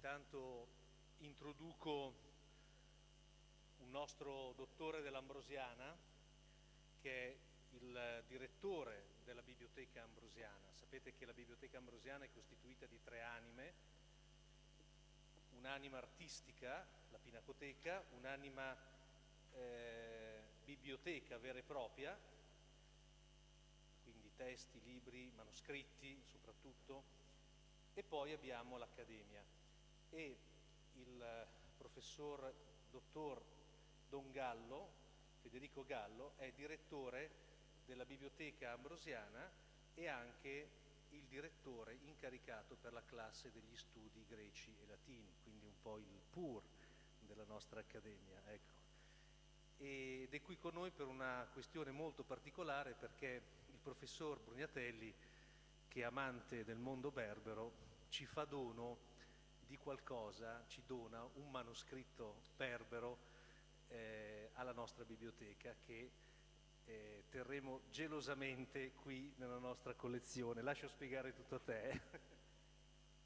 Intanto introduco un nostro dottore dell'Ambrosiana, che è il direttore della Biblioteca Ambrosiana. Sapete che la Biblioteca Ambrosiana è costituita di 3 anime: un'anima artistica, la Pinacoteca, un'anima biblioteca vera e propria, quindi testi, libri, manoscritti soprattutto, e poi abbiamo l'Accademia. E il professor dottor Don Gallo, Federico Gallo, è direttore della Biblioteca Ambrosiana e anche il direttore incaricato per la classe degli studi greci e latini, quindi un po' il PUR della nostra Accademia, ecco. Ed è qui con noi per una questione molto particolare, perché il professor Brugnatelli, che è amante del mondo berbero, ci fa dono di qualcosa, ci dona un manoscritto berbero alla nostra biblioteca, che terremo gelosamente qui nella nostra collezione. Lascio spiegare tutto a te.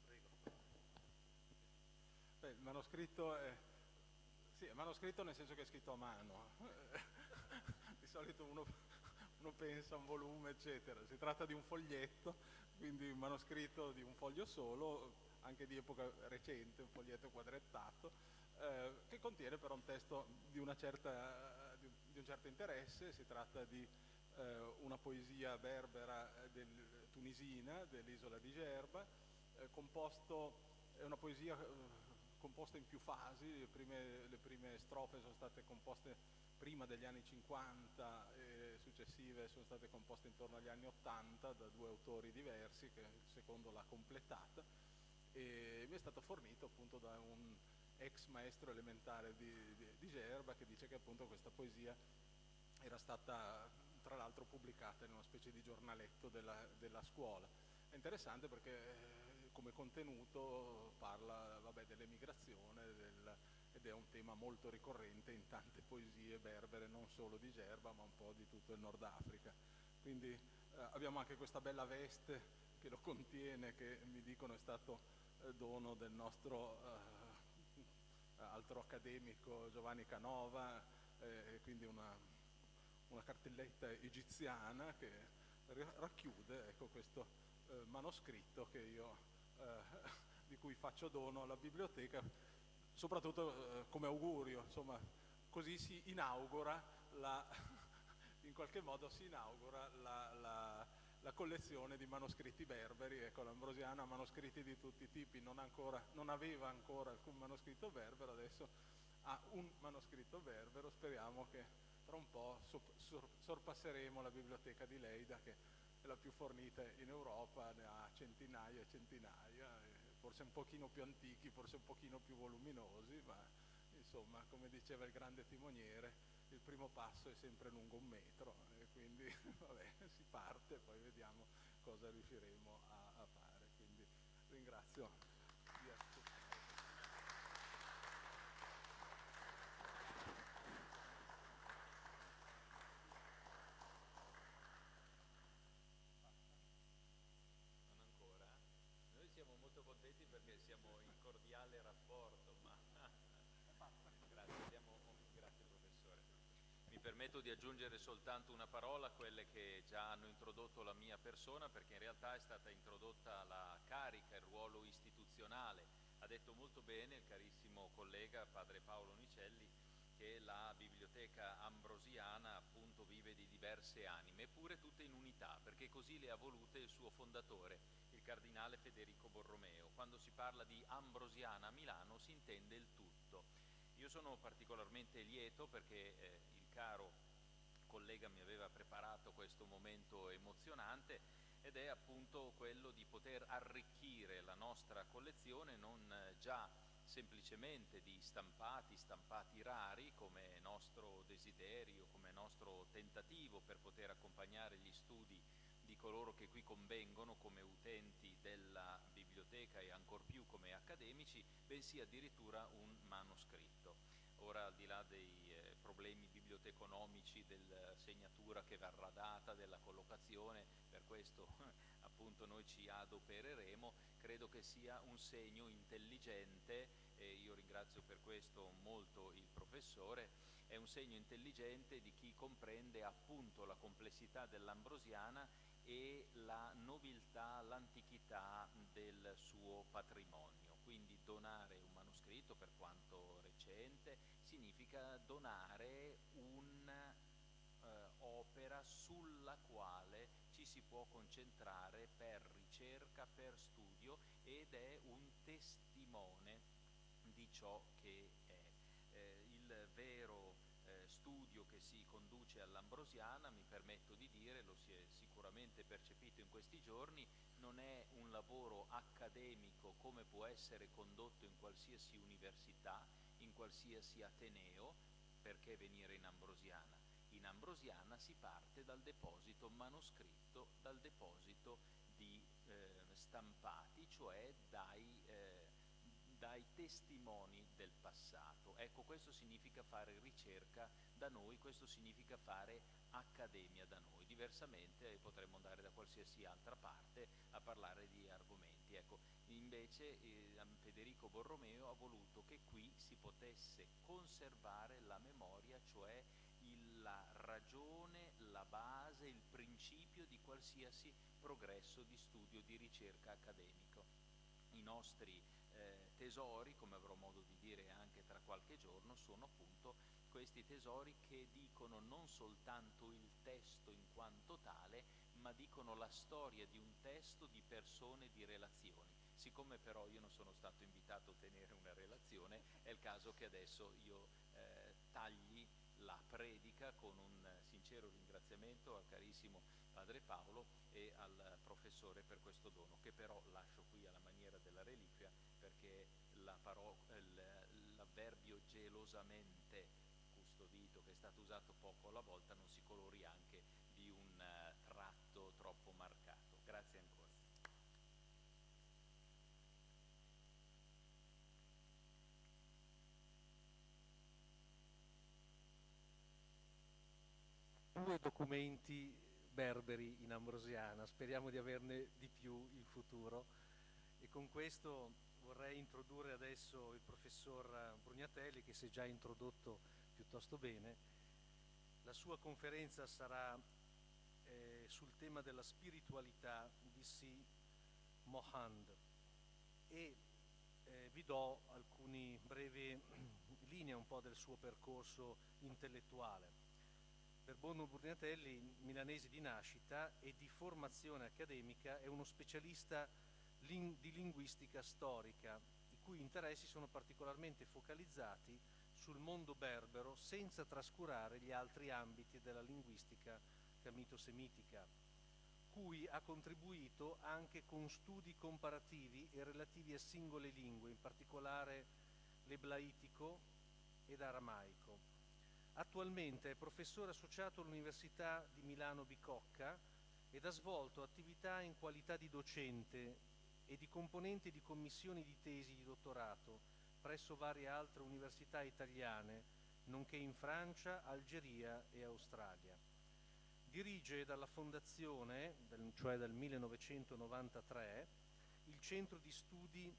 Prego. Beh, il manoscritto è manoscritto nel senso che è scritto a mano. Di solito uno pensa a un volume, eccetera. Si tratta di un foglietto, quindi un manoscritto di un foglio solo, anche di epoca recente, un foglietto quadrettato, che contiene però un testo di un certo interesse. Si tratta di una poesia berbera tunisina dell'isola di Gerba, è una poesia composta in più fasi. Le prime strofe sono state composte prima degli anni 50 e successive sono state composte intorno agli anni 80 da 2 autori diversi, che il secondo l'ha completata, e mi è stato fornito appunto da un ex maestro elementare di Gerba, che dice che appunto questa poesia era stata tra l'altro pubblicata in una specie di giornaletto della scuola. È interessante perché come contenuto parla dell'emigrazione ed è un tema molto ricorrente in tante poesie berbere, non solo di Gerba ma un po' di tutto il Nord Africa. Quindi abbiamo anche questa bella veste che lo contiene, che mi dicono è stato dono del nostro altro accademico Giovanni Canova, quindi una cartelletta egiziana che racchiude, ecco, questo manoscritto che di cui faccio dono alla biblioteca, soprattutto come augurio, insomma, così si inaugura in qualche modo si inaugura la collezione di manoscritti berberi. Ecco, l'Ambrosiana ha manoscritti di tutti i tipi, non aveva ancora alcun manoscritto berbero, adesso ha un manoscritto berbero. Speriamo che tra un po' sorpasseremo la biblioteca di Leida, che è la più fornita in Europa, ne ha centinaia e centinaia, forse un pochino più antichi, forse un pochino più voluminosi, ma insomma, come diceva il grande timoniere, il primo passo è sempre lungo 1 metro, e quindi vabbè, si parte, poi vediamo cosa riusciremo a fare. Quindi ringrazio di ascoltare. Noi siamo molto contenti perché siamo in cordiale rapporto, ma grazie professore. Mi permetto di aggiungere soltanto una parola a quelle che già hanno introdotto la mia persona, perché in realtà è stata introdotta la carica, il ruolo istituzionale. Ha detto molto bene il carissimo collega padre Paolo Nicelli che la Biblioteca Ambrosiana appunto vive di diverse anime, eppure tutte in unità, perché così le ha volute il suo fondatore, il cardinale Federico Borromeo. Quando si parla di Ambrosiana a Milano si intende il tutto. Io sono particolarmente lieto perché il caro collega mi aveva preparato questo momento emozionante, ed è appunto quello di poter arricchire la nostra collezione non già semplicemente di stampati rari, come nostro desiderio, come nostro tentativo per poter accompagnare gli studi di coloro che qui convengono come utenti della biblioteca e ancor più come accademici, bensì addirittura un manoscritto. Ora, al di là dei problemi biblioteconomici, della segnatura che verrà data, della collocazione, per questo appunto noi ci adopereremo, credo che sia un segno intelligente, e io ringrazio per questo molto il professore, è un segno intelligente di chi comprende appunto la complessità dell'Ambrosiana e la nobiltà, l'antichità del suo patrimonio. Quindi donare un manoscritto, per quanto recente, significa donare un'opera sulla quale ci si può concentrare per ricerca, per studio, ed è un testimone di ciò che è. Il vero studio che si conduce all'Ambrosiana, mi permetto di dire, lo si è sicuramente percepito in questi giorni, non è un lavoro accademico come può essere condotto in qualsiasi università, in qualsiasi ateneo. Perché venire in Ambrosiana? In Ambrosiana si parte dal deposito manoscritto, dal deposito di stampati, cioè dai testimoni del passato. Ecco, questo significa fare ricerca da noi, questo significa fare accademia da noi. Diversamente potremmo andare da qualsiasi altra parte a parlare di argomenti. Ecco, invece Federico Borromeo ha voluto che qui si potesse conservare la memoria, cioè la ragione, la base, il principio di qualsiasi progresso di studio, di ricerca accademico. I nostri tesori, come avrò modo di dire anche tra qualche giorno, sono appunto questi tesori che dicono non soltanto il testo in quanto tale, ma dicono la storia di un testo, di persone, di relazioni. Siccome però io non sono stato invitato a tenere una relazione, è il caso che adesso io tagli la predica con un sincero ringraziamento al carissimo Padre Paolo e al professore per questo dono, che però lascio qui alla maniera della reliquia, perché l'avverbio gelosamente custodito, che è stato usato poco alla volta, non si colori anche di un tratto troppo marcato. Grazie ancora. Due documenti berberi in Ambrosiana, speriamo di averne di più in futuro, e con questo vorrei introdurre adesso il professor Brugnatelli, che si è già introdotto piuttosto bene. La sua conferenza sarà sul tema della spiritualità di Si Mohand, e vi do alcune brevi linee un po' del suo percorso intellettuale. Per Bono Brugnatelli, milanese di nascita e di formazione accademica, è uno specialista di linguistica storica, i cui interessi sono particolarmente focalizzati sul mondo berbero, senza trascurare gli altri ambiti della linguistica camito-semitica, cui ha contribuito anche con studi comparativi e relativi a singole lingue, in particolare l'eblaitico ed aramaico. Attualmente è professore associato all'Università di Milano Bicocca ed ha svolto attività in qualità di docente e di componente di commissioni di tesi di dottorato presso varie altre università italiane, nonché in Francia, Algeria e Australia. Dirige dalla fondazione, cioè dal 1993, il Centro di Studi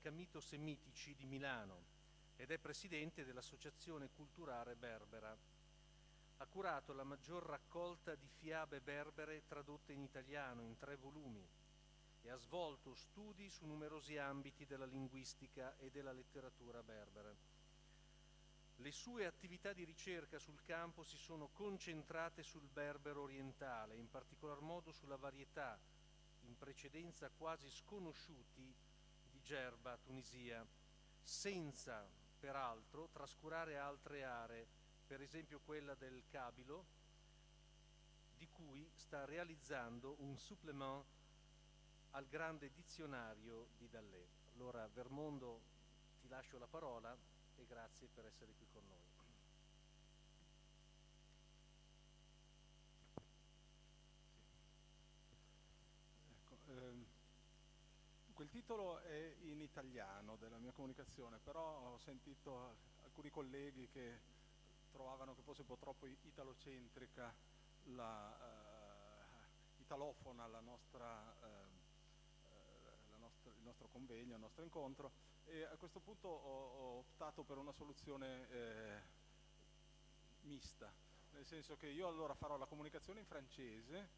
Camito-Semitici di Milano, ed è presidente dell'Associazione Culturale Berbera. Ha curato la maggior raccolta di fiabe berbere tradotte in italiano in 3 volumi e ha svolto studi su numerosi ambiti della linguistica e della letteratura berbere. Le sue attività di ricerca sul campo si sono concentrate sul berbero orientale, in particolar modo sulla varietà, in precedenza quasi sconosciuti, di Gerba, Tunisia, senza peraltro trascurare altre aree, per esempio quella del Kabilo, di cui sta realizzando un supplement al grande dizionario di Dallé. Allora, Vermondo, ti lascio la parola e grazie per essere qui con noi. Quel titolo è in italiano della mia comunicazione, però ho sentito alcuni colleghi che trovavano che fosse un po' troppo italocentrica italofona il nostro convegno, il nostro incontro, e a questo punto ho optato per una soluzione mista, nel senso che io allora farò la comunicazione in francese,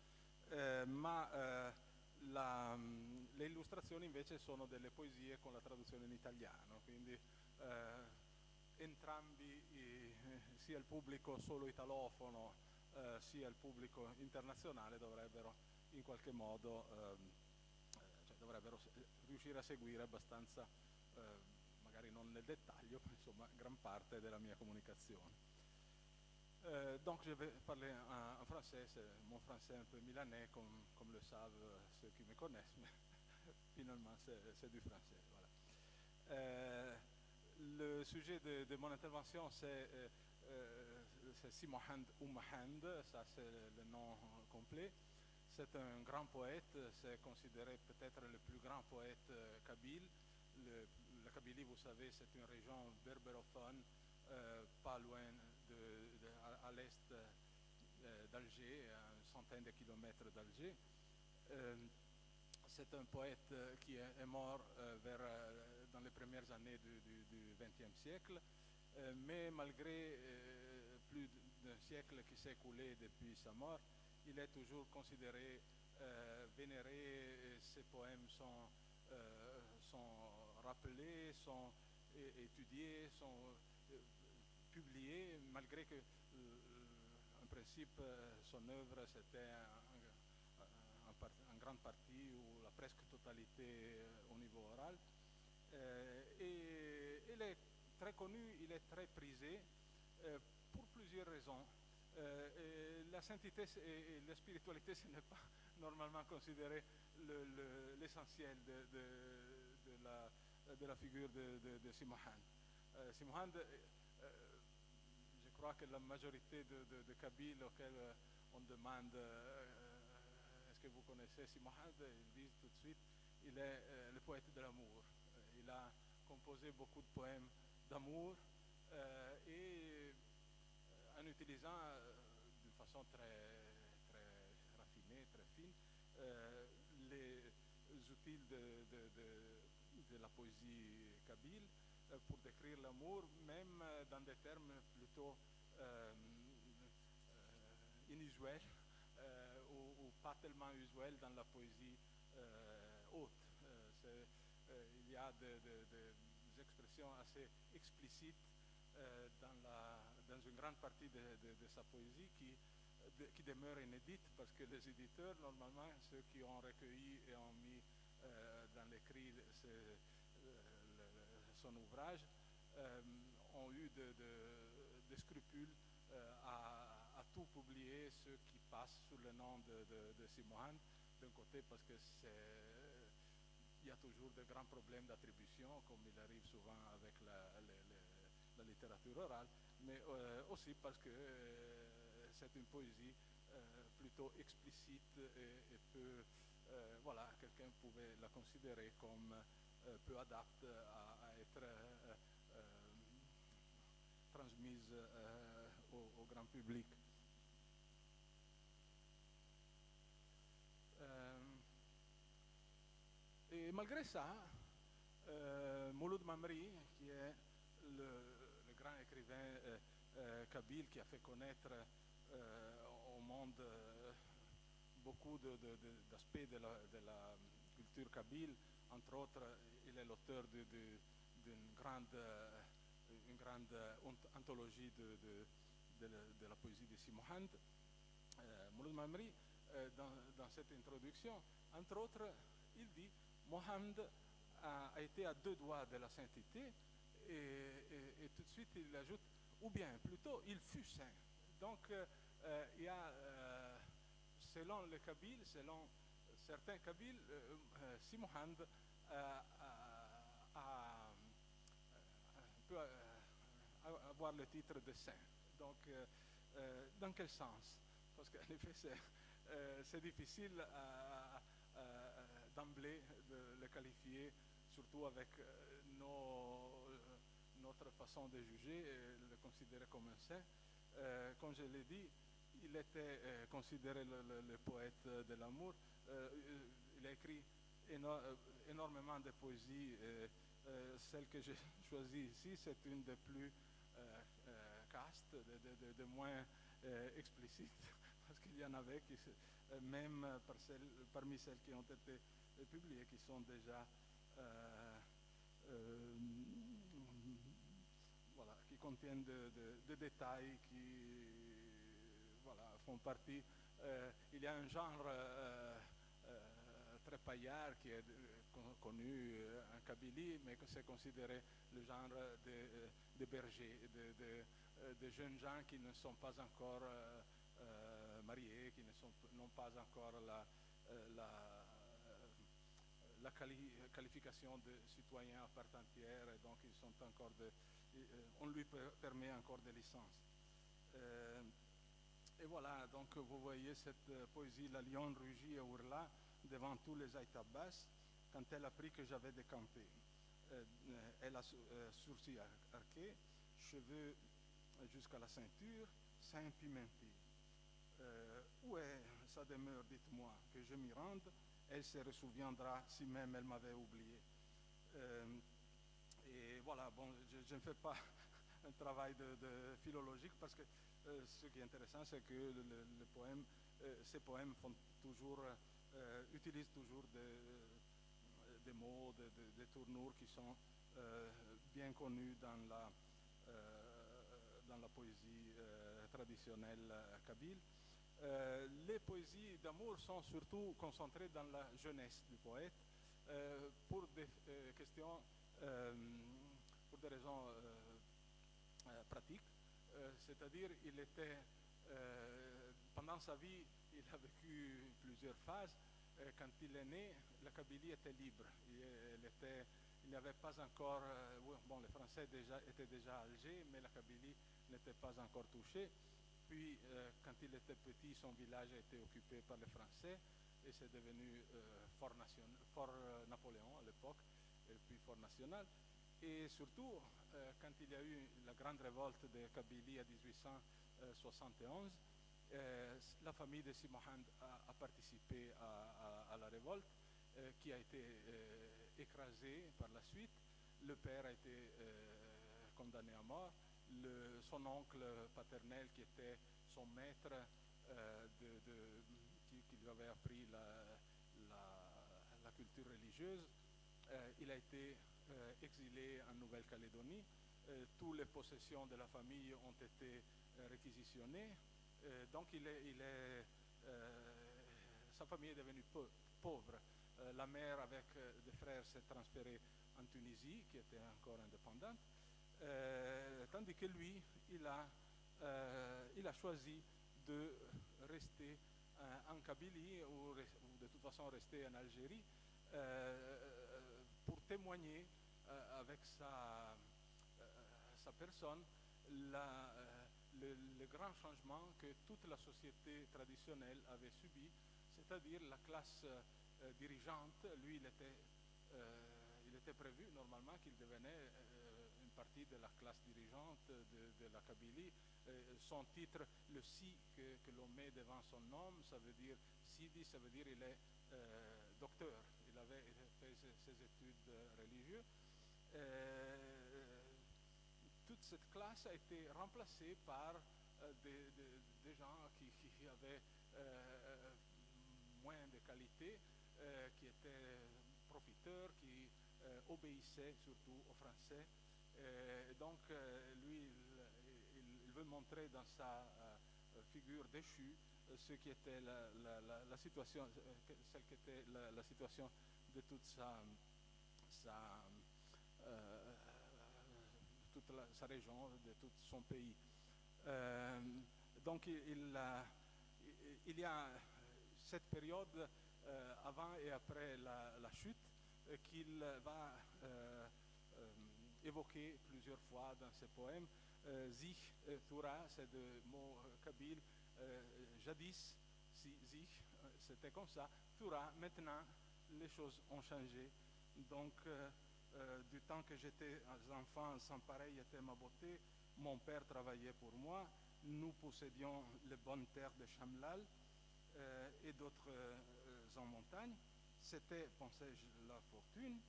ma le illustrazioni invece sono delle poesie con la traduzione in italiano, quindi entrambi, sia il pubblico solo italofono sia il pubblico internazionale dovrebbero in qualche modo cioè dovrebbero riuscire a seguire abbastanza, magari non nel dettaglio, ma insomma gran parte della mia comunicazione. Donc je vais parler en français, mon français un peu milanais, comme le savent ceux qui me connaissent, mais finalement c'est du français. Voilà. Le sujet de mon intervention c'est Si Mohand ou Mahand, ça c'est le nom complet. C'est un grand poète, c'est considéré peut-être le plus grand poète kabyle. La Kabylie, vous savez, c'est une région berbérophone, pas loin à l'est d'Alger, à une centaine de kilomètres d'Alger. C'est un poète qui est mort dans les premières années du XXe siècle, mais malgré plus d'un siècle qui s'est écoulé depuis sa mort, il est toujours considéré, vénéré, ses poèmes sont rappelés, sont étudiés, sont publiés, malgré que en principe son œuvre c'était en grande partie ou la presque totalité au niveau oral. Et il est très connu, il est très prisé pour plusieurs raisons. La sainteté et la spiritualité, ce n'est pas normalement considéré l'essentiel de la figure de Si Mohand. Si Mohand, je crois que la majorité de Kabyles auxquels on demande est-ce que vous connaissez Si Mohand, ils disent tout de suite il est le poète de l'amour. Il a composé beaucoup de poèmes d'amour et en utilisant d'une façon très, très raffinée, très fine, les outils de la poésie kabyle pour décrire l'amour, même dans des termes plutôt inusuels ou pas tellement usuels dans la poésie haute. Il y a des expressions assez explicites dans une grande partie de sa poésie qui demeure inédite parce que les éditeurs, normalement, ceux qui ont recueilli et ont mis dans l'écrit son ouvrage, ont eu des scrupules à tout publier, ceux qui passent sous le nom de Si Mohand, d'un côté parce que il y a toujours de grands problèmes d'attribution, comme il arrive souvent avec la littérature orale, mais aussi parce que c'est une poésie plutôt explicite et peu, voilà, quelqu'un pouvait la considérer comme peu adapte à être transmise au grand public. Et malgré ça, Mouloud Mamri, qui est le grand écrivain kabyle qui a fait connaître au monde beaucoup d'aspects de la culture kabyle, entre autres, il est l'auteur d'une grande anthologie de la poésie de Si Mohand. Mouloud Mamri, dans cette introduction, entre autres, il dit Mohand a été à deux doigts de la sainteté et tout de suite il ajoute ou bien plutôt il fut saint. Donc il y a selon les Kabyles, selon certains Kabyles, Si Mohand peut avoir le titre de saint. Donc dans quel sens? Parce qu'en effet c'est difficile d'emblée de le qualifier, surtout avec notre façon de juger et le considérer comme un saint. Comme je l'ai dit, il était considéré le poète de l'amour. Il a écrit énormément de poésie. Celle que j'ai choisie ici, c'est une des plus castes, de moins explicites, parce qu'il y en avait qui, même parmi celles qui ont été publiées, qui sont déjà voilà, qui contiennent de détails qui voilà, font partie. Il y a un genre très paillard qui est connu en Kabylie, mais que c'est considéré le genre de bergers, de jeunes gens qui ne sont pas encore mariés, qui n'ont pas encore la qualification de citoyen à part entière, et donc ils sont encore on lui permet encore des licences. Et voilà, donc vous voyez cette poésie, la lionne rugit et hurla devant tous les Aïtabas quand elle apprit que j'avais décampé. Elle a sourcils arqués, cheveux jusqu'à la ceinture, seins pimentés. Où est sa demeure, dites-moi, que je m'y rende, elle se ressouviendra si même elle m'avait oublié. Et voilà, bon, je ne fais pas un travail de philologique parce que ce qui est intéressant, c'est que ces poèmes font toujours, utilisent toujours des mots, des tournures qui sont bien connus dans la poésie traditionnelle kabyle. Les poésies d'amour sont surtout concentrées dans la jeunesse du poète pour des questions, pour des raisons pratiques. C'est-à-dire, il était, pendant sa vie, il a vécu plusieurs phases. Quand il est né, la Kabylie était libre. Il n'y avait pas encore, bon, les Français étaient déjà à Alger, mais la Kabylie n'était pas encore touchée. Puis, quand il était petit, son village a été occupé par les Français et c'est devenu fort Napoléon à l'époque, et puis fort national. Et surtout, quand il y a eu la grande révolte de Kabylie en 1871, la famille de Simohand a participé à la révolte, qui a été écrasée par la suite. Le père a été condamné à mort. Son oncle paternel, qui était son maître, qui lui avait appris la culture religieuse, il a été exilé en Nouvelle-Calédonie. Toutes les possessions de la famille ont été réquisitionnées. Donc sa famille est devenue pauvre. La mère avec des frères s'est transférée en Tunisie, qui était encore indépendante. Tandis que lui, il a choisi de rester en Kabylie ou de toute façon rester en Algérie pour témoigner avec sa personne le grand changement que toute la société traditionnelle avait subi, c'est-à-dire la classe dirigeante. Lui, il était prévu normalement qu'il devenait une partie de la classe dirigeante de la Kabylie. Son titre, le si que l'on met devant son nom, ça veut dire Sidi, ça veut dire il est docteur. Il avait fait ses études religieuses. Toute cette classe a été remplacée par des gens qui avaient moins de qualité, qui étaient profiteurs, qui obéissaient surtout aux Français. Donc lui, il veut montrer dans sa figure déchue ce qui était la situation, celle qui était la situation de toute sa région, de tout son pays. Donc il y a cette période avant et après la chute qu'il va évoquer plusieurs fois dans ses poèmes. Zich, Thura, c'est des mots kabyles. Jadis, Zich, c'était comme ça. Thura, maintenant, les choses ont changé. Donc, du temps que j'étais enfant, sans pareil était ma beauté. Mon père travaillait pour moi. nous possédions les bonnes terres de Chamlal et d'autres en montagne. C'était, pensais-je, la fortune.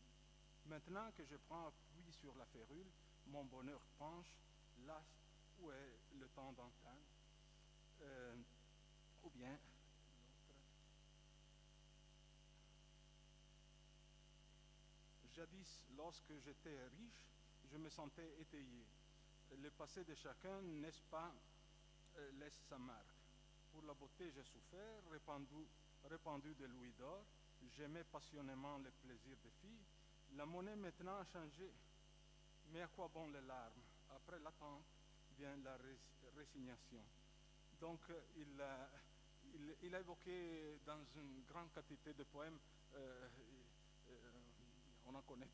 Maintenant que je prends appui sur la férule, mon bonheur penche, là où est le temps d'antan. Ou bien, jadis, lorsque j'étais riche, je me sentais étayé. Le passé de chacun, n'est-ce pas, laisse sa marque. Pour la beauté, j'ai souffert, répandu de louis d'or. J'aimais passionnément les plaisirs des filles. La monnaie maintenant a changé. Mais à quoi bon les larmes? Après l'attente vient la résignation. Donc, il a évoqué dans une grande quantité de poèmes, on en connaît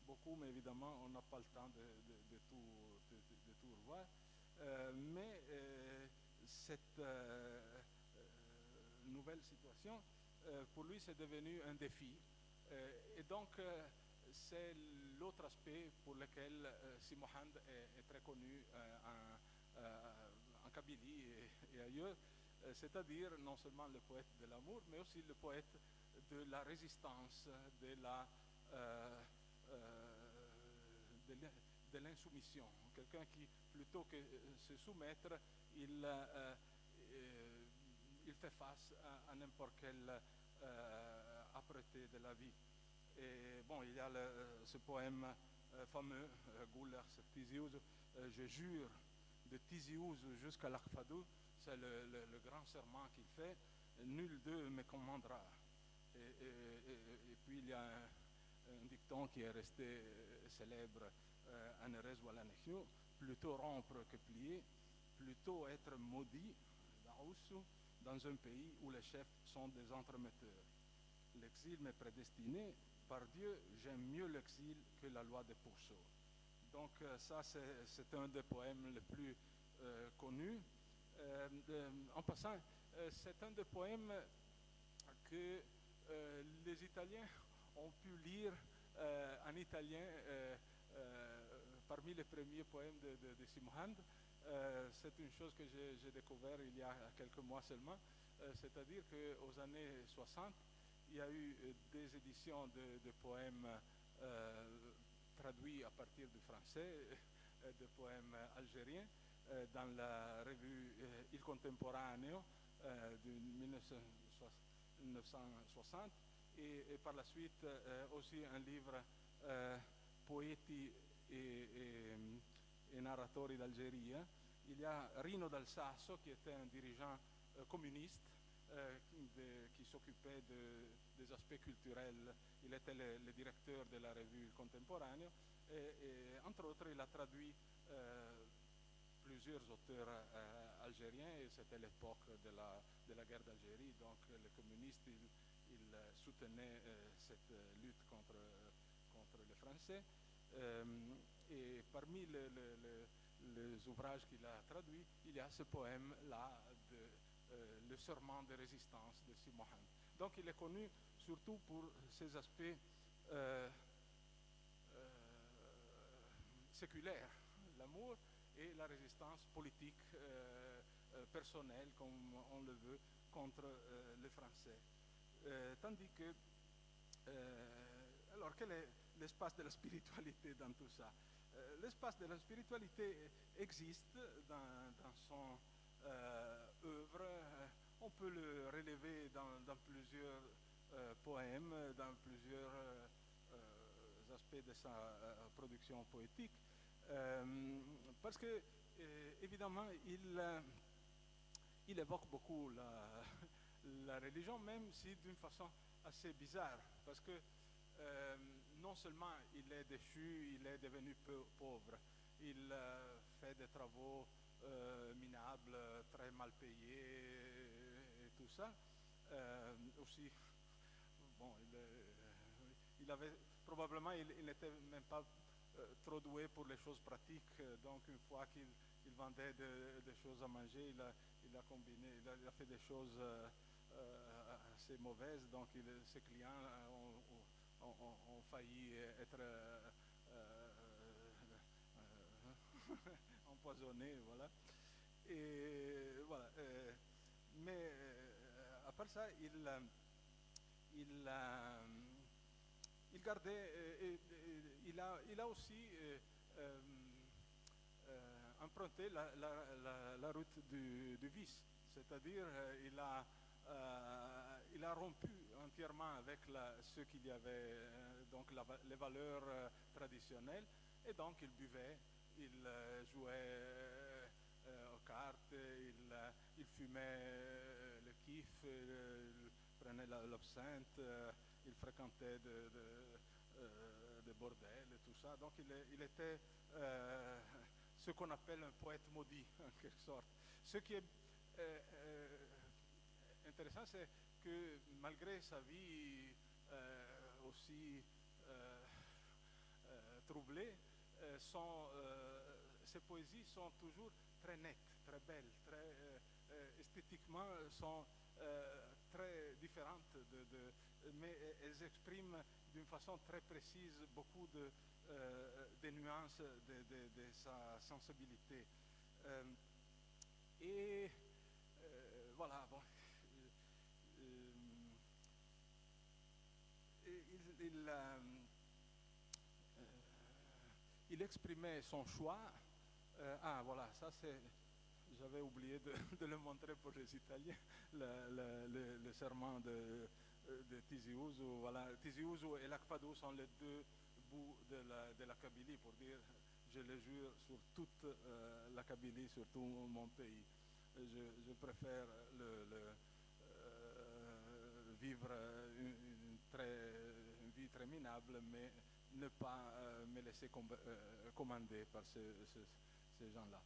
beaucoup, mais évidemment, on n'a pas le temps de tout revoir. Mais cette nouvelle situation, pour lui, c'est devenu un défi. Et donc, c'est l'autre aspect pour lequel Si Mohand est très connu en Kabylie et ailleurs, c'est-à-dire non seulement le poète de l'amour, mais aussi le poète de la résistance, de l'insoumission. Quelqu'un qui, plutôt que se soumettre, il fait face à n'importe quelle âpreté de la vie. Et bon, il y a ce poème fameux, Guller Tiziouzo, je jure de Tiziouzo jusqu'à l'Arfadou, c'est le grand serment qu'il fait, nul d'eux me commandera. Et puis il y a un dicton qui est resté célèbre, Anerez ou Alanechio, plutôt rompre que plier, plutôt être maudit, dans un pays où les chefs sont des entremetteurs. L'exil m'est prédestiné, par Dieu, j'aime mieux l'exil que la loi des pourceaux. Donc ça, c'est un des poèmes les plus connus. En passant, c'est un des poèmes que les Italiens ont pu lire en italien parmi les premiers poèmes de Si Mohand. C'est une chose que j'ai découvert il y a quelques mois seulement, c'est-à-dire qu'aux années 60, il y a eu des éditions de poèmes traduits à partir du français, de poèmes algériens, dans la revue Il Contemporaneo de 1960, et par la suite aussi un livre Poeti et narratori d'Algérie. Il y a Rino Dal Sasso, qui était un dirigeant communiste, qui s'occupait des aspects culturels. Il était le directeur de la revue Contemporaneo et entre autres, il a traduit plusieurs auteurs algériens et c'était l'époque de la guerre d'Algérie. Donc les communistes, ils soutenaient cette lutte contre les Français. Et parmi les ouvrages qu'il a traduits, il y a ce poème-là, le serment de résistance de Si Mohand. Donc il est connu surtout pour ses aspects séculaires, l'amour et la résistance politique personnelle, comme on le veut, contre les Français. Tandis que, alors quel est l'espace de la spiritualité dans tout ça? L'espace de la spiritualité existe dans son œuvre. On peut le relever dans plusieurs poèmes, dans plusieurs aspects de sa production poétique, parce que évidemment il évoque beaucoup la religion, même si d'une façon assez bizarre, parce que non seulement il est déchu, il est devenu pauvre, il fait des travaux minables, très mal payés et tout ça. Aussi, bon, il avait probablement, il n'était même pas trop doué pour les choses pratiques. Donc une fois qu'il vendait des choses à manger, il a combiné, il a fait des choses assez mauvaises. Donc ses clients ont failli être empoisonnés, voilà. Et voilà. Mais à part ça, il gardait, il a aussi emprunté la route du vice, c'est-à-dire il a rompu entièrement avec ce qu'il y avait, donc les valeurs traditionnelles, et donc il buvait, il jouait aux cartes, il fumait le kiff, il prenait l'absinthe, il fréquentait des bordels et tout ça. Donc il était ce qu'on appelle un poète maudit, en quelque sorte. Ce qui est intéressant, c'est que malgré sa vie aussi troublée, ses poésies sont toujours très nettes, très belles, très esthétiquement sont très différentes, mais elles expriment d'une façon très précise beaucoup des nuances de sa sensibilité. Et voilà, bon. Il exprimait son choix. Voilà, ça c'est. J'avais oublié de le montrer pour les Italiens, le serment de Tizi Ouzou. Voilà, Tizi Ouzou et l'Akfadou sont les deux bouts de la Kabylie, pour dire, je le jure sur toute la Kabylie, sur tout mon pays. Je préfère vivre une vie très minable, mais ne pas me laisser commander par ces gens-là.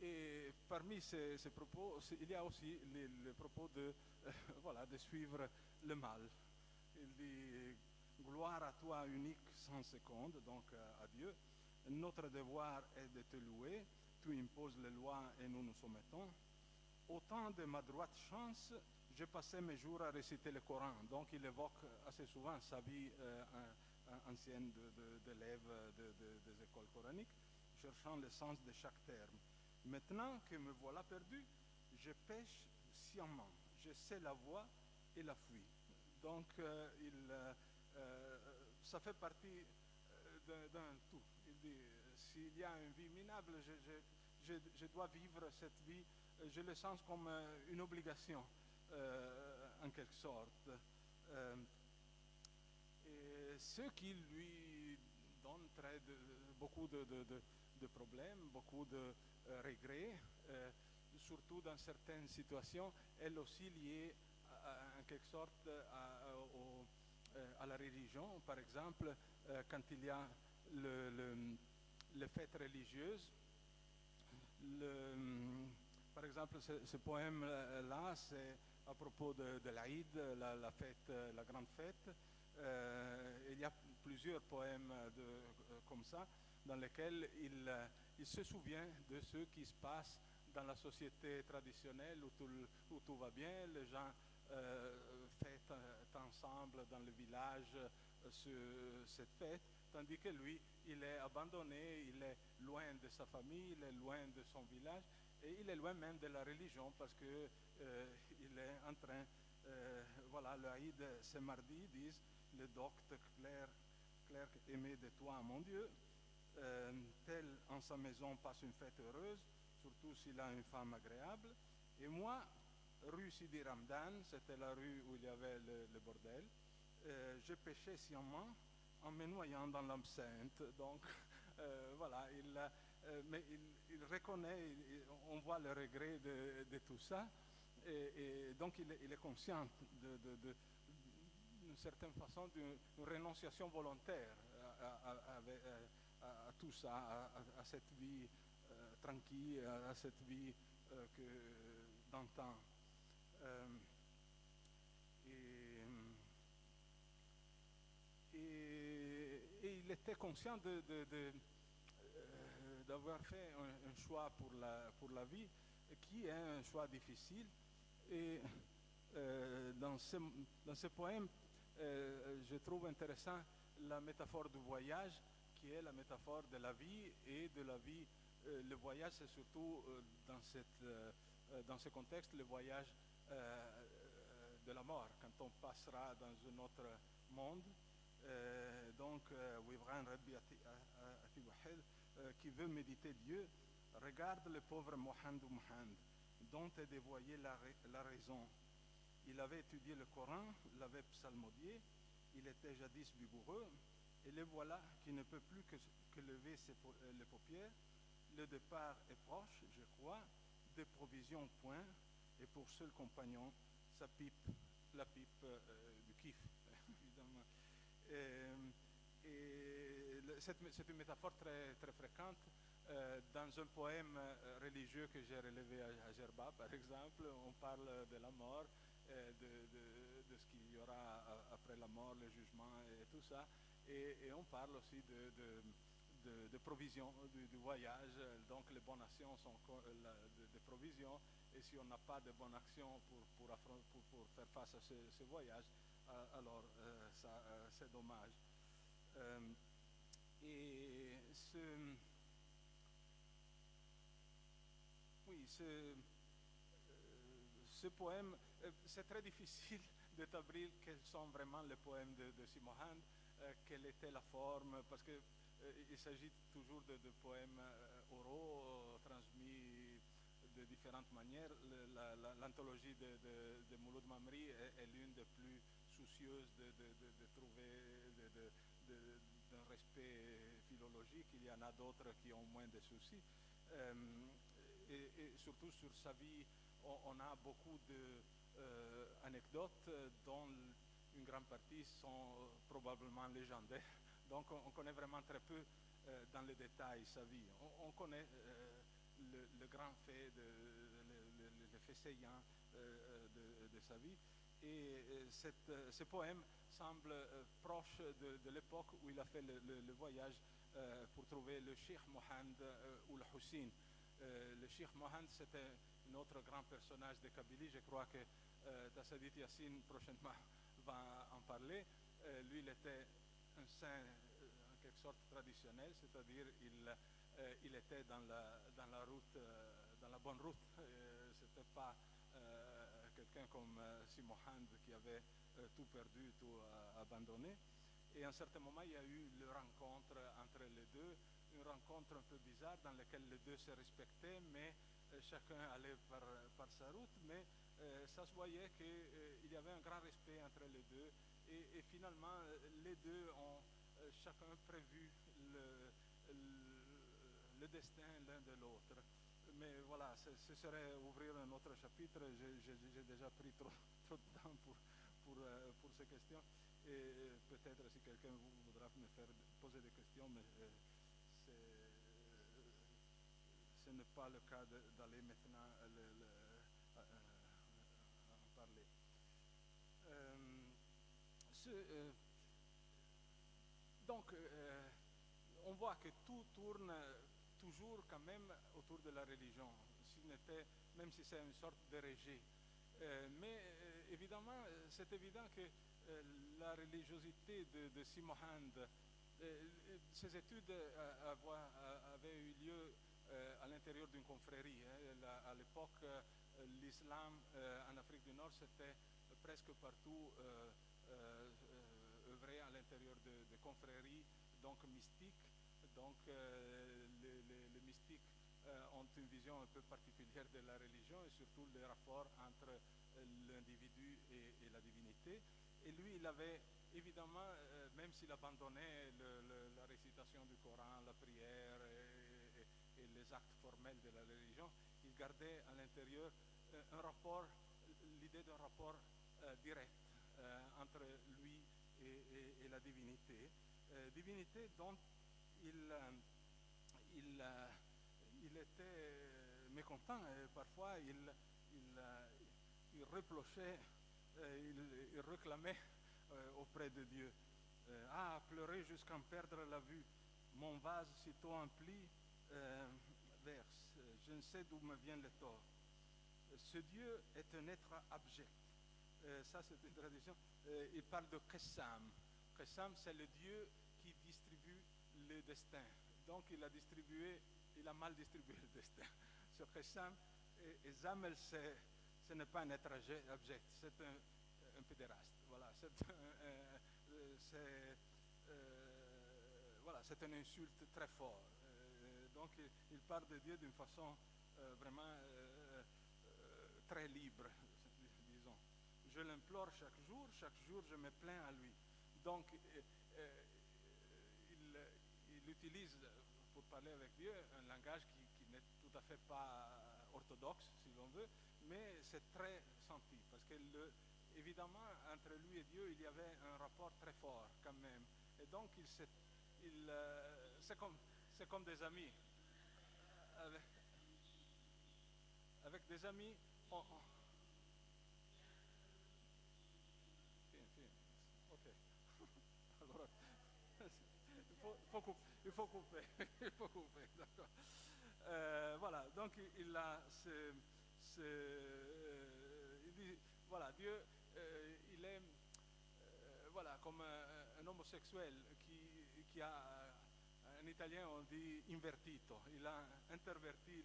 Et parmi ces propos, il y a aussi le propos de suivre le mal. Il dit « Gloire à toi unique sans seconde », donc à Dieu. « Notre devoir est de te louer, tu imposes les lois et nous nous soumettons. Au temps de ma droite chance, j'ai passé mes jours à réciter le Coran. » Donc il évoque assez souvent sa vie ancienne d'élève des écoles coraniques, cherchant le sens de chaque terme. « Maintenant que me voilà perdu, je pêche sciemment, je sais la voie et la fuis. » Donc ça fait partie d'un tout. Il dit, s'il y a une vie minable, je dois vivre cette vie, je le sens comme une obligation, en quelque sorte. Et ce qui lui donne beaucoup de problèmes, beaucoup de regrets, surtout dans certaines situations, elle aussi liée en quelque sorte à la religion. Par exemple, quand il y a les fêtes religieuses, par exemple, ce poème-là, c'est à propos de l'Aïd, la fête, la grande fête. Il y a plusieurs poèmes comme ça, dans lesquels il se souvient de ce qui se passe dans la société traditionnelle où tout va bien, les gens fêtent ensemble dans le village cette fête, tandis que lui, il est abandonné, il est loin de sa famille, il est loin de son village, et il est loin même de la religion, parce que il est en train, voilà, le Aïd, c'est mardi, disent, le docte clair aimé de toi, mon Dieu, tel en sa maison passe une fête heureuse, surtout s'il a une femme agréable. Et moi, rue Sidi Ramdan, c'était la rue où il y avait le bordel, je pêchais sciemment en me noyant dans l'absinthe. Donc voilà, mais il reconnaît, on voit le regret de tout ça, et donc il est conscient d'une certaine façon d'une renonciation volontaire à tout ça, à cette vie tranquille, à cette vie d'antan. Et il était conscient d'avoir fait un choix pour la vie, qui est un choix difficile. Et dans ce poème, je trouve intéressant la métaphore du voyage, qui est la métaphore de la vie et de la vie le voyage, c'est surtout dans ce contexte, le voyage de la mort, quand on passera dans un autre monde. Donc, Wivran Rabbi Ati Wahed, qui veut méditer Dieu, regarde le pauvre Mohand dont est dévoyée la raison. Il avait étudié le Coran, l'avait psalmodié, il était jadis vigoureux, et le voilà qui ne peut plus que lever les paupières. Le départ est proche, je crois, des provisions point, et pour seul compagnon, sa pipe, la pipe du kiff, évidemment. C'est une métaphore très, très fréquente dans un poème religieux que j'ai relevé à Gerba, par exemple. On parle de la mort, de ce qu'il y aura après la mort, le jugement et tout ça. Et on parle aussi de provisions du voyage. Donc les bonnes actions sont des provisions. Et si on n'a pas de bonnes actions pour faire face à ce voyage, alors c'est dommage. Et ce poème, c'est très difficile d'établir quels sont vraiment les poèmes de Simohan, quelle était la forme, parce que il s'agit toujours de poèmes oraux transmis de différentes manières. L'anthologie de Mouloud Mamri est l'une des plus soucieuses de trouver d'un respect philologique. Il y en a d'autres qui ont moins de soucis. Et surtout sur sa vie, on a beaucoup d'anecdotes dont une grande partie sont probablement légendaires. Donc on connaît vraiment très peu dans les détails sa vie. On connaît le grand fait, le fait saillant de sa vie. Et ce poème semble proche de l'époque où il a fait le voyage pour trouver le Cheikh Mohand ou le Hussein. Le Cheikh Mohand, c'était un autre grand personnage de Kabylie. Je crois que Tassadit Yassine prochainement va en parler. Lui, il était un saint en quelque sorte traditionnel, c'est-à-dire il était dans la route, dans la bonne route. C'était pas quelqu'un comme Simohan qui avait tout perdu, tout abandonné. Et à un certain moment, il y a eu la rencontre entre les deux, une rencontre un peu bizarre dans laquelle les deux se respectaient, mais chacun allait par sa route, mais ça se voyait qu'il y avait un grand respect entre les deux. Et finalement, les deux ont chacun prévu le destin l'un de l'autre. Mais voilà, ce serait ouvrir un autre chapitre. J'ai déjà pris trop de temps pour ces questions. Et peut-être si quelqu'un voudra me faire poser des questions, mais ce n'est pas le cas d'aller maintenant en parler. Donc, on voit que tout tourne toujours quand même autour de la religion, même si c'est une sorte de rejet. Mais évidemment, c'est évident que la religiosité de Simohan, ses études avaient eu lieu à l'intérieur d'une confrérie. À l'époque, l'islam en Afrique du Nord, c'était presque partout œuvré à l'intérieur de confréries, donc mystiques. Donc les mystiques ont une vision un peu particulière de la religion et surtout les rapports entre l'individu et la divinité. Et lui, il avait évidemment, même s'il abandonnait la récitation du Coran, la prière et les actes formels de la religion, il gardait à l'intérieur l'idée d'un rapport direct entre lui et la divinité. Divinité dont il était mécontent et parfois il reprochait, il réclamait auprès de Dieu. Pleurer jusqu'à en perdre la vue, mon vase sitôt empli verse, je ne sais d'où me vient le tort. Ce Dieu est un être abject. Ça c'est une traduction. Il parle de Qessam. Qessam, c'est le Dieu qui distribue le destin. Donc il a distribué il a mal distribué le destin. Ce Khessam, et Zamel, ce n'est pas un être abject, c'est un pédéraste. Voilà, voilà, c'est une insulte très forte. Donc il parle de Dieu d'une façon vraiment très libre, disons. Je l'implore chaque jour je me plains à lui. Donc il utilise, pour parler avec Dieu, un langage qui n'est tout à fait pas orthodoxe, si l'on veut, mais c'est très senti, parce que évidemment, entre lui et Dieu, il y avait un rapport très fort quand même. Et donc, c'est comme des amis. Avec des amis, ok. Allora, il faut couper, il faut couper, d'accord. Voilà, donc il a il dit, voilà, Dieu, il est voilà, comme un homosexuel qui a, en italien on dit invertito, il a interverti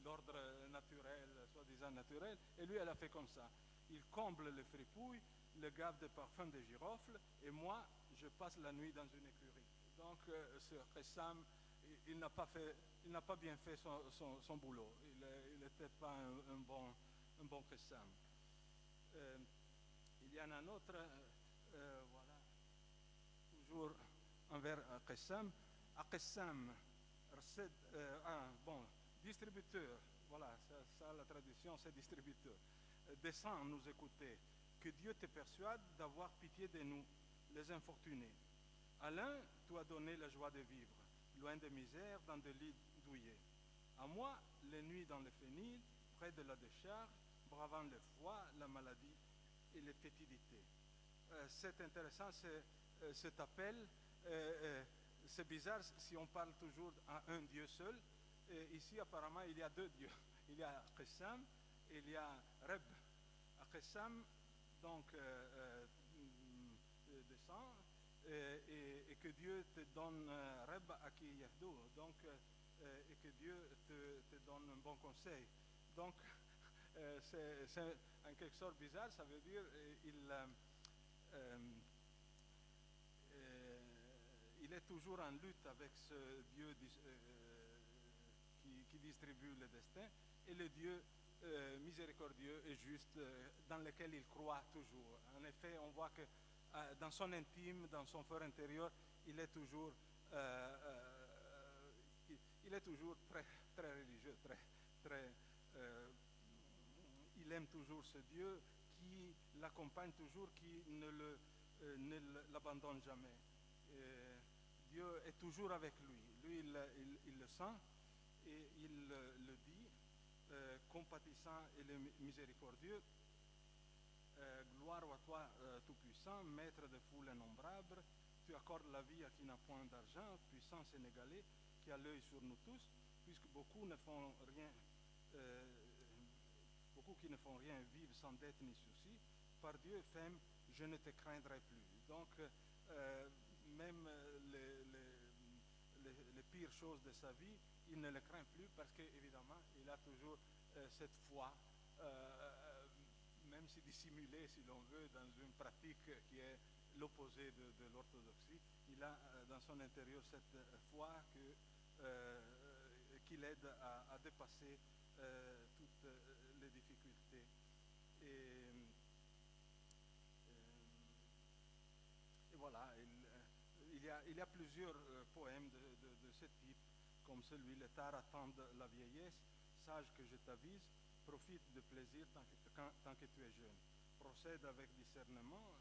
l'ordre naturel, soi-disant naturel, et lui elle a fait comme ça. Il comble les fripouilles, le gave de parfum de girofle, et moi je passe la nuit dans une écurie. Donc ce Khessam, il n'a pas bien fait son boulot. Il n'était pas un bon Khessam. Il y en a un autre, voilà, toujours envers Khessam. Khessam, bon, distributeur, voilà, ça la traduction c'est distributeur. Descends nous écouter, que Dieu te persuade d'avoir pitié de nous, les infortunés. À l'un, tu as donné la joie de vivre, loin des misères, dans des lits douillés. À moi, les nuits dans le fenil, près de la décharge, bravant le froid, la maladie et les tétidités. C'est intéressant, cet appel. C'est bizarre si on parle toujours à un Dieu seul. Ici, apparemment, il y a deux dieux. Il y a Khessam et il y a Reb. Khessam, donc, descend. Et que Dieu te donne Reb Aki Yahdou, donc et que Dieu te donne un bon conseil. Donc c'est en quelque sorte bizarre, ça veut dire il est toujours en lutte avec ce Dieu qui distribue le destin et le Dieu miséricordieux et juste dans lequel il croit toujours. En effet, on voit que dans son intime, dans son fort intérieur, il est toujours très, très religieux, il aime toujours ce Dieu qui l'accompagne toujours, qui ne l'abandonne jamais. Dieu est toujours avec lui. Lui, il le sent et il le dit, compatissant et miséricordieux. Gloire à toi, Tout-Puissant, Maître de foules innombrables, tu accordes la vie à qui n'a point d'argent, puissant sénégalais, qui a l'œil sur nous tous, puisque beaucoup qui ne font rien vivent sans dette ni souci. Par Dieu, femme, je ne te craindrai plus. Donc, même les pires choses de sa vie, il ne les craint plus parce qu'évidemment, il a toujours cette foi. Même si dissimulé, si l'on veut, dans une pratique qui est l'opposé de l'orthodoxie, il a dans son intérieur cette foi qui l'aide à dépasser toutes les difficultés. Et voilà, il y a plusieurs poèmes de ce type, comme celui « Le tard attend la vieillesse, sage que je t'avise, profite de plaisir tant que tu es jeune. Procède avec discernement,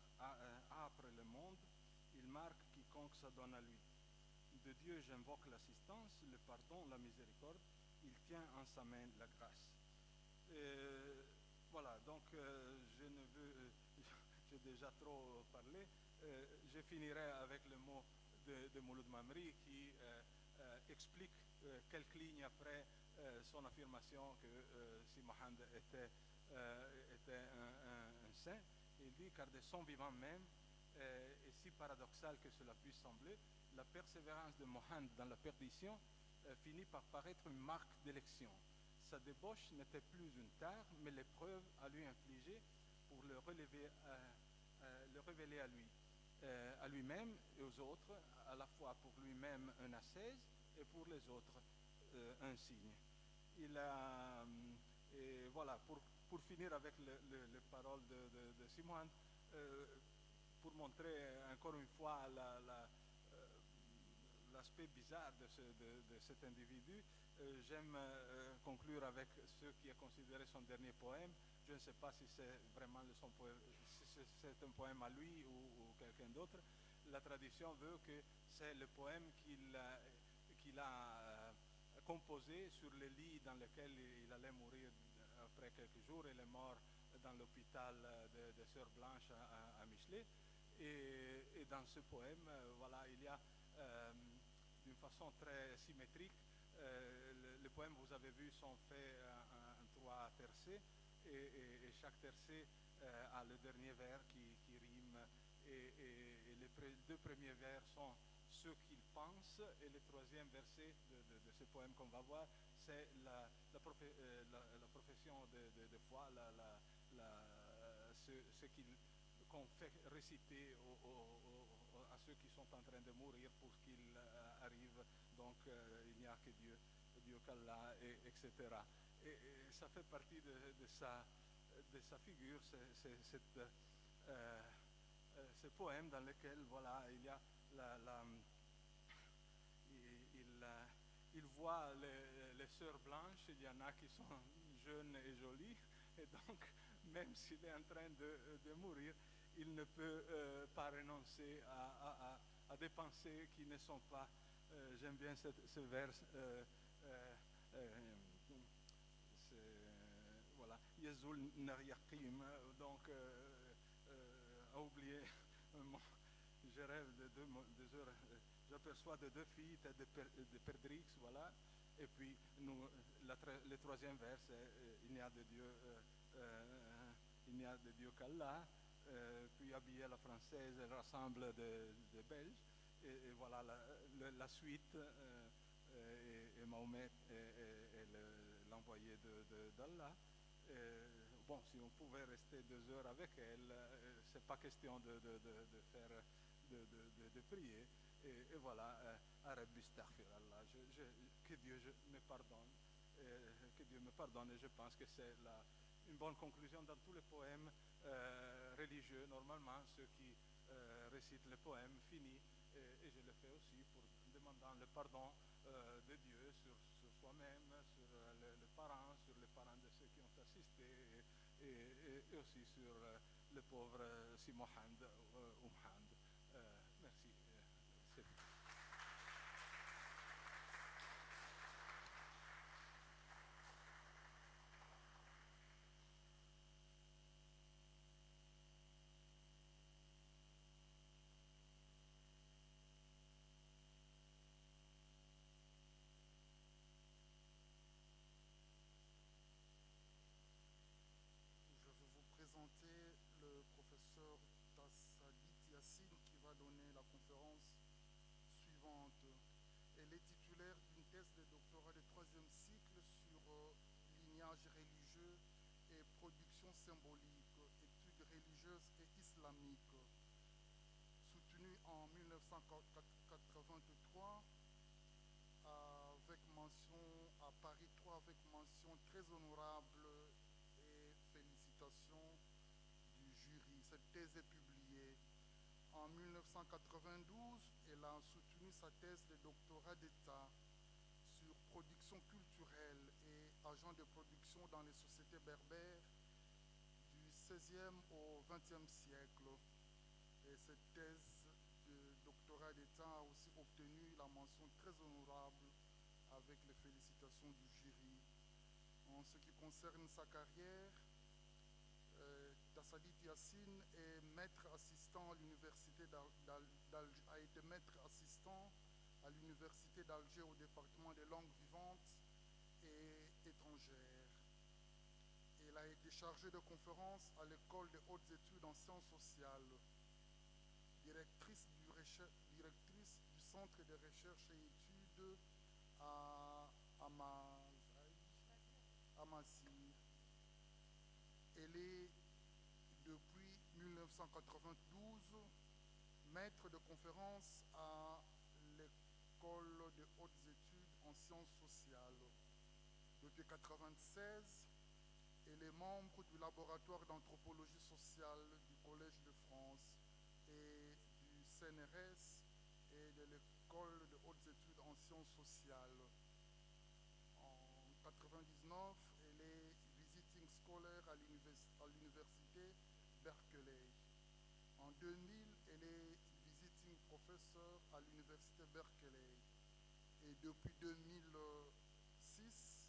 âpre le monde, il marque quiconque s'adonne à lui. De Dieu j'invoque l'assistance, le pardon, la miséricorde, il tient en sa main la grâce. Voilà, donc j'ai déjà trop parlé. Je finirai avec le mot de Mouloud Mamri qui explique quelques lignes après son affirmation que si Mohammed était un saint. Il dit, car de son vivant même, et si paradoxal que cela puisse sembler, la persévérance de Mohammed dans la perdition finit par paraître une marque d'élection. Sa débauche n'était plus une tare, mais l'épreuve à lui infliger pour le révéler à lui-même et aux autres, à la fois pour lui-même un ascèse et pour les autres un signe. Il a, et voilà, pour finir avec les paroles de Simone, pour montrer encore une fois l'aspect bizarre de cet individu, j'aime conclure avec ce qui est considéré son dernier poème. Je ne sais pas si c'est vraiment si c'est un poème à lui ou quelqu'un d'autre. La tradition veut que c'est le poème qu'il a composé sur le lit dans lequel il allait mourir après quelques jours. Il est mort dans l'hôpital de Sœur Blanche à Michelet. Et dans ce poème, voilà, il y a d'une façon très symétrique, les poèmes, vous avez vu, sont faits en 3 tercets, et chaque tercet a le dernier vers qui rime, et les 2 premiers vers sont ce qu'il pense, et le 3e verset de ce poème qu'on va voir, c'est la profession de foi, ce qu'on fait réciter à ceux qui sont en train de mourir pour qu'ils arrivent. Donc il n'y a que Dieu qu'Allah, etc. Et ça fait partie de sa figure, ce poème dans lequel, voilà, il y a il voit les sœurs blanches. Il y en a qui sont jeunes et jolies, et donc même s'il est en train de mourir, il ne peut pas renoncer à des pensées qui ne sont pas, j'aime bien ce vers, voilà, Yezoul Nariakim, donc à oublier un mot. Je rêve de 2 heures, j'aperçois de 2 filles de Perdrix, voilà, et puis le 3e vers, il n'y a de Dieu qu'Allah, puis habillé à la française, elle rassemble des Belges, et voilà la suite, et Mahomet est l'envoyé d'Allah. Bon, si on pouvait rester 2 heures avec elle, c'est pas question de faire de prier, et voilà, Arabi Astaghfirullah, que Dieu me pardonne, et je pense que c'est une bonne conclusion dans tous les poèmes religieux. Normalement, ceux qui récitent le poème finissent, et je le fais aussi, pour demandant le pardon de Dieu sur soi-même, sur les parents de ceux qui ont assisté, et aussi sur le pauvre Simohand Umhand. Merci. C'est tout. Je vais vous présenter le professeur Tassadit Yassine qui va donner la conférence suivante. Elle est titulaire d'une thèse de doctorat de 3e cycle sur lignage religieux et production symbolique, études religieuses et islamiques, soutenue en 1983 avec mention à Paris 3 avec mention très honorable et félicitations du jury. Cette thèse est publiée. En 1992, elle a soutenu sa thèse de doctorat d'État sur production culturelle et agents de production dans les sociétés berbères du XVIe au XXe siècle. Et cette thèse de doctorat d'État a aussi obtenu la mention très honorable avec les félicitations du jury. En ce qui concerne sa carrière, Tassadit Yassine est maître assistant à l'université a été maître assistant à l'université d'Alger au département des langues vivantes et étrangères. Elle a été chargée de conférences à l'école des hautes études en sciences sociales, directrice du centre de recherche et études à Amazigh. Elle est depuis 1992 maître de conférence à l'école de hautes études en sciences sociales. Depuis 1996, elle est membre du laboratoire d'anthropologie sociale du Collège de France et du CNRS et de l'école de hautes études en sciences sociales. En 1999, elle est visiting scholar à l'université Berkeley. En 2000, elle est visiting professor à l'université Berkeley. Et depuis 2006,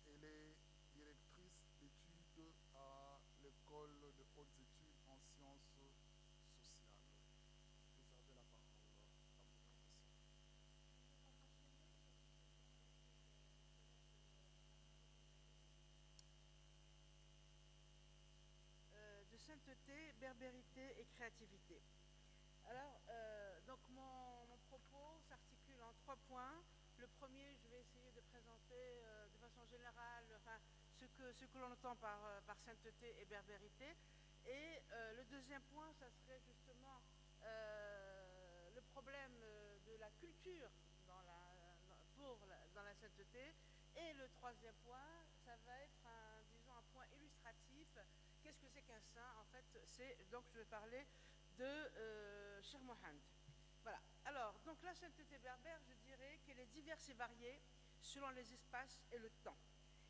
elle est directrice d'études à l'école de hautes études en sciences sociales. Vous avez la parole, madame le professeur. De sainteté, berbérité et créativité. Alors, donc mon propos s'articule en 3 points. Le premier, je vais essayer de présenter de façon générale ce que l'on entend par sainteté et berbérité. Et le deuxième point, ça serait justement le problème de la culture dans la sainteté. Et le troisième point, ça va être disons un point illustratif. Qu'est-ce que c'est qu'un saint? En fait, donc je vais parler de Cheikh Mohammed. Voilà. Alors, donc la sainteté berbère, je dirais qu'elle est diverse et variée selon les espaces et le temps.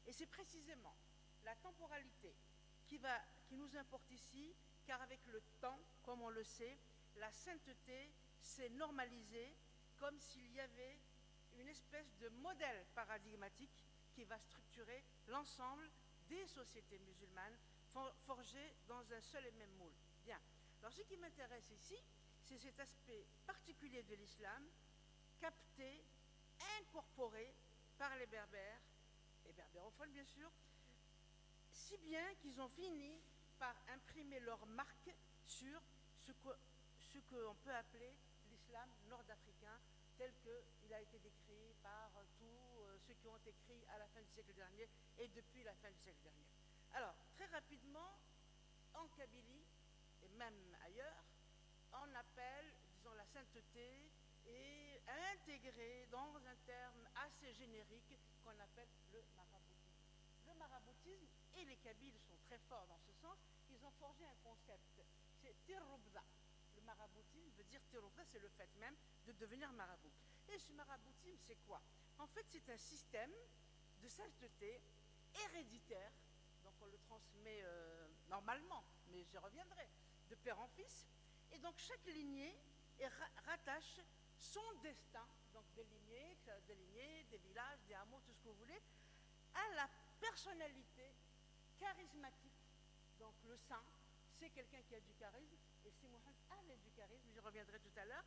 Et c'est précisément la temporalité qui nous importe ici, car avec le temps, comme on le sait, la sainteté s'est normalisée comme s'il y avait une espèce de modèle paradigmatique qui va structurer l'ensemble des sociétés musulmanes forgées dans un seul et même moule. Bien. Alors, ce qui m'intéresse ici, c'est cet aspect particulier de l'islam, capté, incorporé par les berbères, et berbérophones bien sûr, si bien qu'ils ont fini par imprimer leur marque sur ce qu'on peut appeler l'islam nord-africain, tel qu'il a été décrit par tous ceux qui ont écrit à la fin du siècle dernier et depuis la fin du siècle dernier. Alors, très rapidement, en Kabylie, et même ailleurs, on appelle, disons, la sainteté et intégrée dans un terme assez générique qu'on appelle le maraboutisme. Le maraboutisme, et les Kabyles sont très forts dans ce sens, ils ont forgé un concept, c'est tirrubda. Le maraboutisme veut dire tirrubda, c'est le fait même de devenir marabout. Et ce maraboutisme, c'est quoi? En fait, c'est un système de sainteté héréditaire, donc on le transmet normalement, mais j'y reviendrai, de père en fils. Et donc chaque lignée rattache son destin, donc des lignées, des villages, des hameaux, tout ce que vous voulez, à la personnalité charismatique. Donc le saint, c'est quelqu'un qui a du charisme, et si Mohammed avait du charisme, j'y reviendrai tout à l'heure,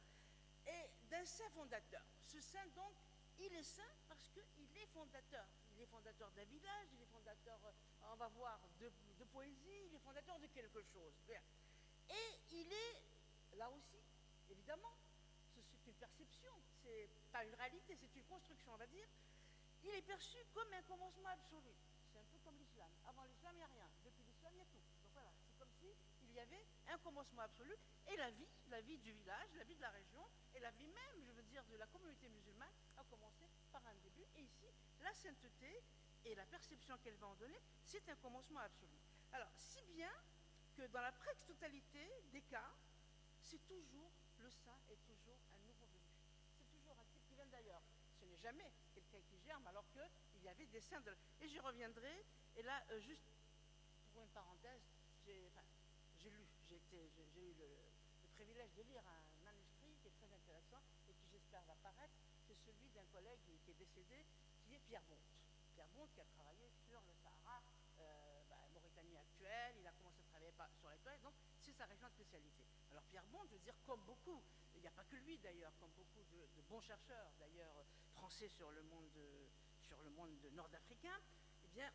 et d'un saint fondateur. Ce saint, donc, il est saint parce qu'il est fondateur. Il est fondateur d'un village, il est fondateur, on va voir, de poésie, il est fondateur de quelque chose. Bien. Et il est, là aussi, évidemment, c'est une perception, c'est pas une réalité, c'est une construction, on va dire. Il est perçu comme un commencement absolu. C'est un peu comme l'islam. Avant l'islam, il n'y a rien. Depuis l'islam, il y a tout. Donc voilà, c'est comme s'il y avait un commencement absolu. Et la vie du village, la vie de la région, et la vie même, je veux dire, de la communauté musulmane, a commencé par un début. Et ici, la sainteté et la perception qu'elle va en donner, c'est un commencement absolu. Alors, si bien que dans la presque totalité des cas, c'est toujours, le saint est toujours un nouveau venu. C'est toujours un type qui vient d'ailleurs. Ce n'est jamais quelqu'un qui germe, alors qu'il y avait des saints. Et j'y reviendrai. Et là, juste pour une parenthèse, j'ai eu le privilège de lire un manuscrit qui est très intéressant et qui, j'espère, va paraître. C'est celui d'un collègue qui est décédé, qui est Pierre Bonte. Pierre Bonte qui a travaillé sur le Sahara, Mauritanie actuelle, il a commencé à travailler sur les toiles, donc c'est sa région de spécialité. Alors Pierre Bonte, je veux dire, comme beaucoup, il n'y a pas que lui d'ailleurs, comme beaucoup de bons chercheurs d'ailleurs français sur le monde nord-africain, eh bien,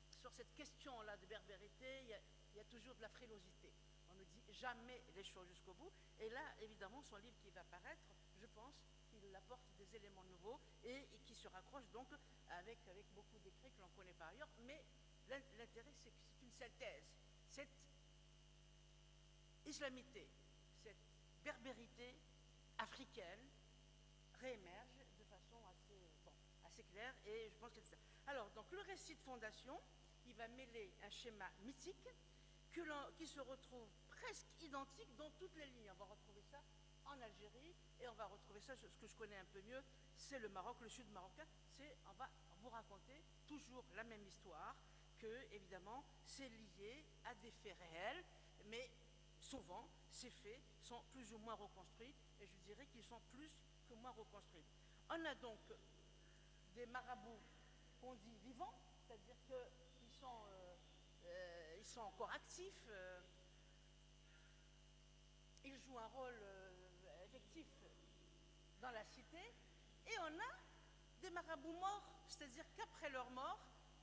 sur cette question-là de berbérité, il y a toujours de la frilosité. On ne dit jamais les choses jusqu'au bout. Et là, évidemment, son livre qui va paraître, je pense qu'il il apporte des éléments nouveaux et qui se raccrochent donc avec beaucoup d'écrits que l'on connaît par ailleurs. Mais l'intérêt, c'est que c'est une synthèse. Cette islamité, cette berbérité africaine réémerge de façon assez claire, et je pense que c'est ça. Alors, donc, le récit de fondation, il va mêler un schéma mythique qui se retrouve presque identique dans toutes les lignes. On va retrouver ça en Algérie, et on va retrouver ça, ce que je connais un peu mieux, c'est le Maroc, le sud marocain. On va vous raconter toujours la même histoire, que, évidemment, c'est lié à des faits réels, mais souvent, ces faits sont plus ou moins reconstruits, et je dirais qu'ils sont plus que moins reconstruits. On a donc des marabouts qu'on dit vivants, c'est-à-dire qu'ils sont encore actifs, ils jouent un rôle effectif dans la cité, et on a des marabouts morts, c'est-à-dire qu'après leur mort,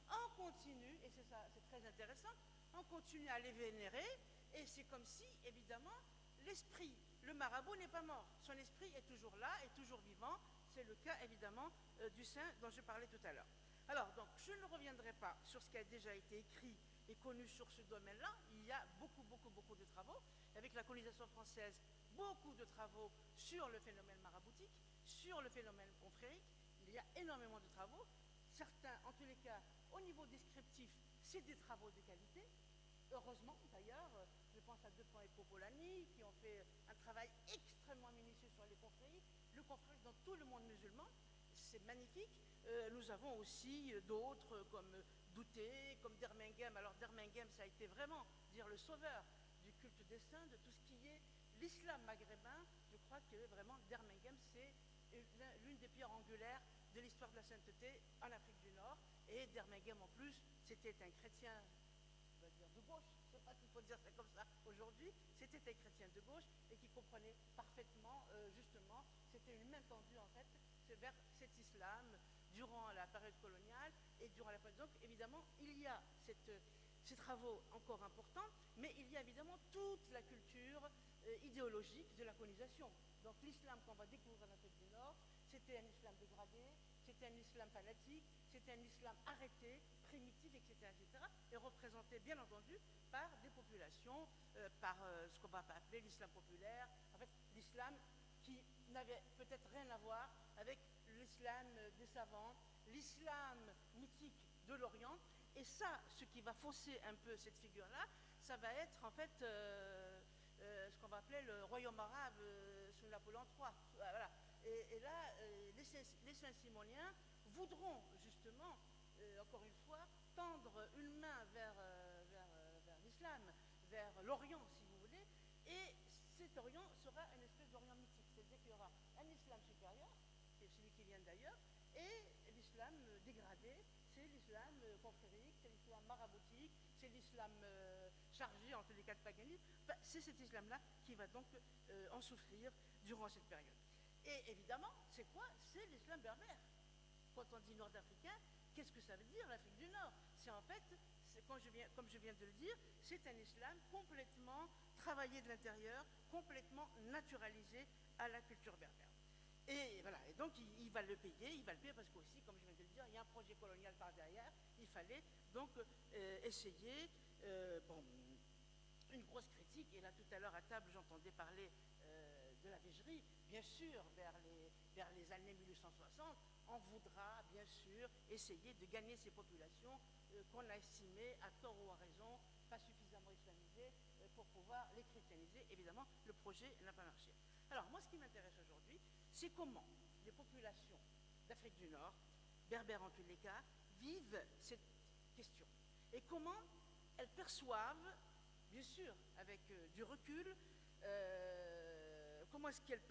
on continue, et c'est ça, c'est très intéressant, on continue à les vénérer, et c'est comme si, évidemment, l'esprit, le marabout n'est pas mort, son esprit est toujours là, est toujours vivant. C'est le cas, évidemment, du saint dont je parlais tout à l'heure. Alors, donc, je ne reviendrai pas sur ce qui a déjà été écrit et connu sur ce domaine-là. Il y a beaucoup de travaux. Avec la colonisation française, beaucoup de travaux sur le phénomène maraboutique, sur le phénomène confrérique. Il y a énormément de travaux. Certains, en tous les cas, au niveau descriptif, c'est des travaux de qualité. Heureusement, d'ailleurs, je pense à Depont et Popolani, qui ont fait un travail extrêmement minutieux sur les confréries. Le confrérie dans tout le monde musulman, c'est magnifique. Nous avons aussi d'autres comme Douté, comme Dermengem. Alors Dermengem, ça a été vraiment, dire, le sauveur du culte des saints, de tout ce qui est l'islam maghrébin. Je crois que vraiment Dermengem, c'est l'une des pierres angulaires de l'histoire de la sainteté en Afrique du Nord. Et Dermengem, en plus, c'était un chrétien, on va dire, de gauche. Je ne sais pas s'il faut dire ça comme ça aujourd'hui. C'était un chrétien de gauche et qui comprenait parfaitement, justement, c'était une main tendue, en fait, vers cet islam durant la période coloniale et durant la période. Donc, évidemment, il y a ces travaux encore importants, mais il y a évidemment toute la culture idéologique de la colonisation. Donc, l'islam qu'on va découvrir en Afrique du Nord, c'était un islam dégradé, c'était un islam fanatique, c'était un islam arrêté, primitif, etc., et représenté, bien entendu, par des populations, par ce qu'on va appeler l'islam populaire, en fait, l'islam qui n'avait peut-être rien à voir avec l'islam des savants, l'islam mythique de l'Orient. Et ça, ce qui va fausser un peu cette figure-là, ça va être en fait ce qu'on va appeler le royaume arabe sous Napoléon III. Voilà. Et là, les Saint-Simoniens voudront justement, encore une fois, tendre une main vers l'islam, vers l'Orient, si vous voulez, et cet Orient sera une espèce d'Orient mythique, c'est-à-dire qu'il y aura un islam supérieur, c'est celui qui vient d'ailleurs, et l'islam dégradé, c'est l'islam confrérique, c'est l'islam maraboutique, c'est l'islam chargé en tous les cas de paganisme. Enfin, c'est cet islam-là qui va donc en souffrir durant cette période. Et évidemment, c'est quoi? C'est l'islam berbère. Quand on dit nord-africain, qu'est-ce que ça veut dire, l'Afrique du Nord? C'est en fait, comme je viens de le dire, c'est un islam complètement travaillé de l'intérieur, complètement naturalisé à la culture berbère. Et voilà, et donc il va le payer parce qu'aussi, comme je viens de le dire, il y a un projet colonial par derrière. Il fallait donc essayer, une grosse critique, et là tout à l'heure à table j'entendais parler de la Vigerie, bien sûr, vers les années 1860, on voudra bien sûr essayer de gagner ces populations qu'on a estimées, à tort ou à raison, pas suffisamment islamisées pour pouvoir les chrétianiser. Évidemment, le projet n'a pas marché. Alors moi, ce qui m'intéresse aujourd'hui, c'est comment les populations d'Afrique du Nord, berbères en tous les cas, vivent cette question et comment elles perçoivent, bien sûr avec du recul, comment est-ce qu'elles